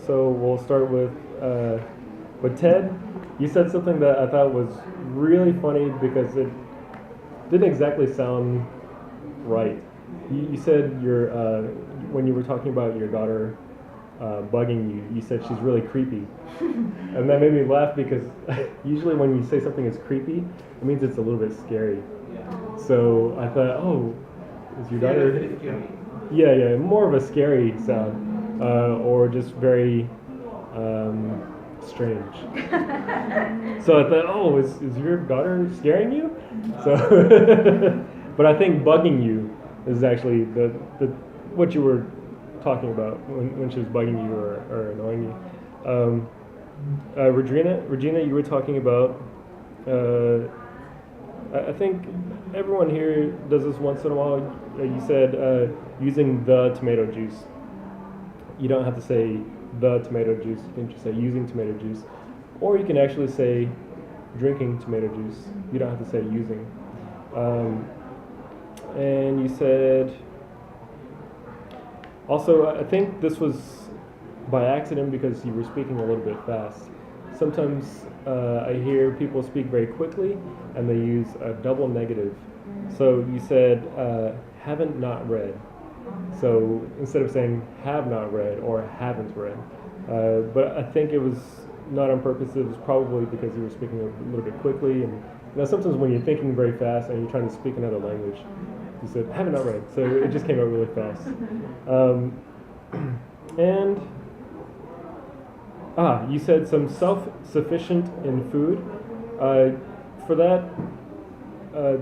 So we'll start with Ted. You said something that I thought was really funny because it didn't exactly sound right. You said when you were talking about your daughter bugging you, you said she's really creepy. And that made me laugh because usually when you say something is creepy, it means it's a little bit scary. So I thought, oh, is your daughter... Yeah, more of a scary sound, or just very strange. So I thought, oh, is your daughter scaring you? So, but I think bugging you is actually the what you were talking about when she was bugging you or annoying you. Regina, you were talking about. I think everyone here does this once in a while. You said using the tomato juice. You don't have to say the tomato juice. You can just say using tomato juice. Or you can actually say drinking tomato juice. You don't have to say using. And you said... Also, I think this was by accident because you were speaking a little bit fast. Sometimes I hear people speak very quickly and they use a double negative. So you said haven't not read. So instead of saying have not read or haven't read. But I think it was not on purpose. It was probably because you were speaking a little bit quickly. And sometimes when you're thinking very fast and you're trying to speak another language, you said haven't not read. So it just came out really fast. And you said some self-sufficient in food. For that,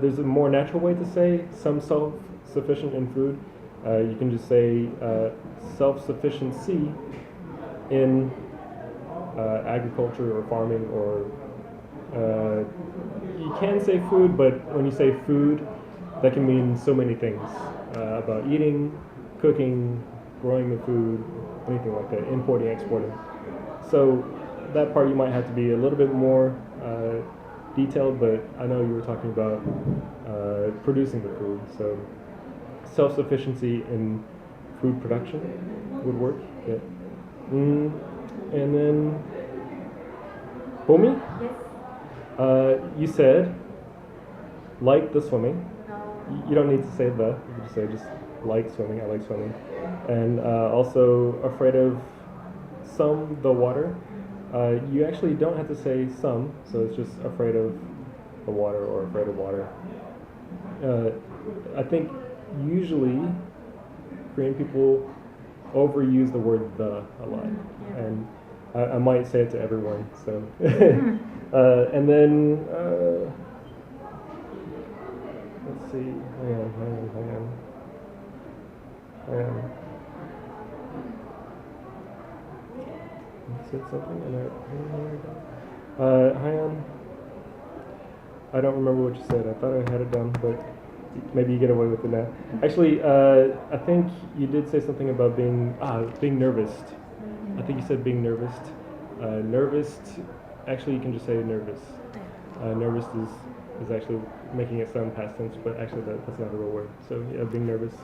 there's a more natural way to say some self-sufficient in food. You can just say self-sufficiency in agriculture or farming, or you can say food, but when you say food, that can mean so many things about eating, cooking, growing the food, anything like that, importing, exporting. So that part you might have to be a little bit more detailed, but I know you were talking about producing the food. So self-sufficiency in food production would work. Yeah. And then, Bomi? Yes. You said like the swimming. You don't need to say the. You can just say just like swimming. I like swimming. And also afraid of the water. You actually don't have to say some, so it's just afraid of the water or afraid of water. I think usually Korean people overuse the word the a lot, and I might say it to everyone. So, and then let's see. Hang on. You said something, and hang on. I don't remember what you said. I thought I had it down, but maybe you get away with it now. Actually, I think you did say something about being nervous. I think you said being nervous. Nervous. Actually, you can just say nervous. Nervous is actually making it sound past tense, but actually that's not a real word. So yeah, being nervous.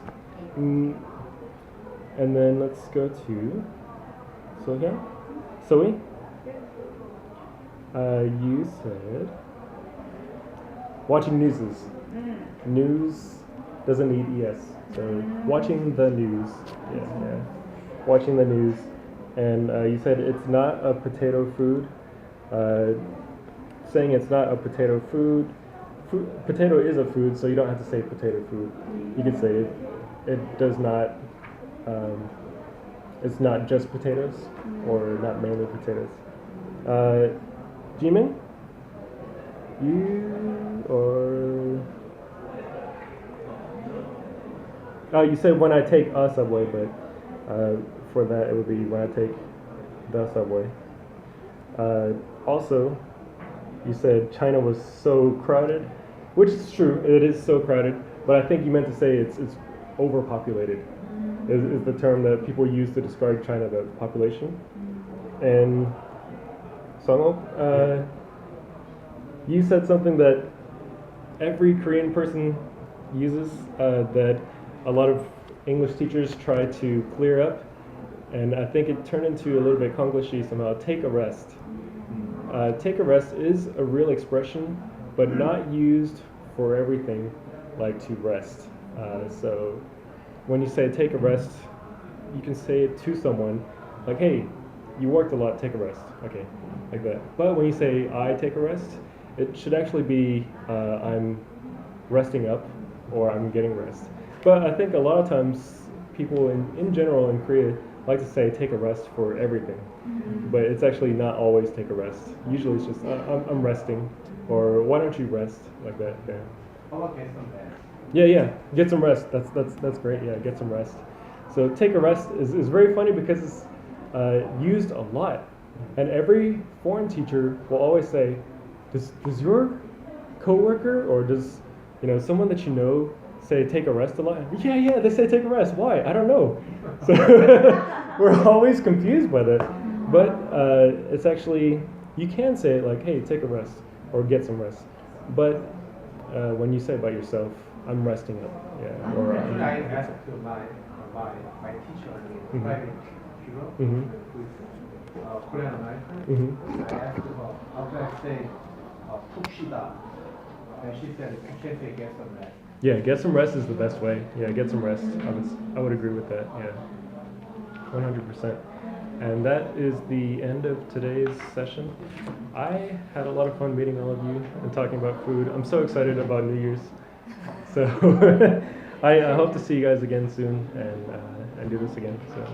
And then let's go to Sohyun. Zoe? You said watching newses. News doesn't need ES. So watching the news. Yeah. Watching the news. And you said it's not a potato food. Saying it's not a potato food. Potato is a food, so you don't have to say potato food. You can say it does not. It's not just potatoes, or not mainly potatoes. Jimin, you said when I take a subway, but for that it would be when I take the subway. Also, you said China was so crowded, which is true. It is so crowded, but I think you meant to say it's overpopulated. Is the term that people use to describe China, the population. And Songho, you said something that every Korean person uses, that a lot of English teachers try to clear up. and I think it turned into a little bit Konglishy somehow. Take a rest. Take a rest is a real expression, but not used for everything, like to rest. So when you say take a rest, you can say it to someone, like, hey, you worked a lot, take a rest. Okay, like that. But when you say I take a rest, it should actually be I'm resting up or I'm getting rest. But I think a lot of times people in general in Korea like to say take a rest for everything. But it's actually not always take a rest. Usually it's just I'm resting, or why don't you rest, like that. Yeah. How about get some rest? Yeah. Get some rest. That's great. Yeah, get some rest. So take a rest is very funny because it's used a lot, and every foreign teacher will always say, does your coworker or does someone that you know say take a rest a lot? Yeah, they say take a rest. Why? I don't know. So we're always confused by that. But it's actually, you can say it like, hey, take a rest or get some rest. But when you say about yourself, I'm resting up. Yeah. Or I asked to my teacher in private tutor with Korean American. I asked her how can I say 푹 쉬다, and she said you can say get some rest. Yeah, get some rest is the best way. Yeah, get some rest. I would agree with that. Yeah, 100%. And that is the end of today's session. I had a lot of fun meeting all of you and talking about food. I'm so excited about New Year's. So I hope to see you guys again soon and do this again. So.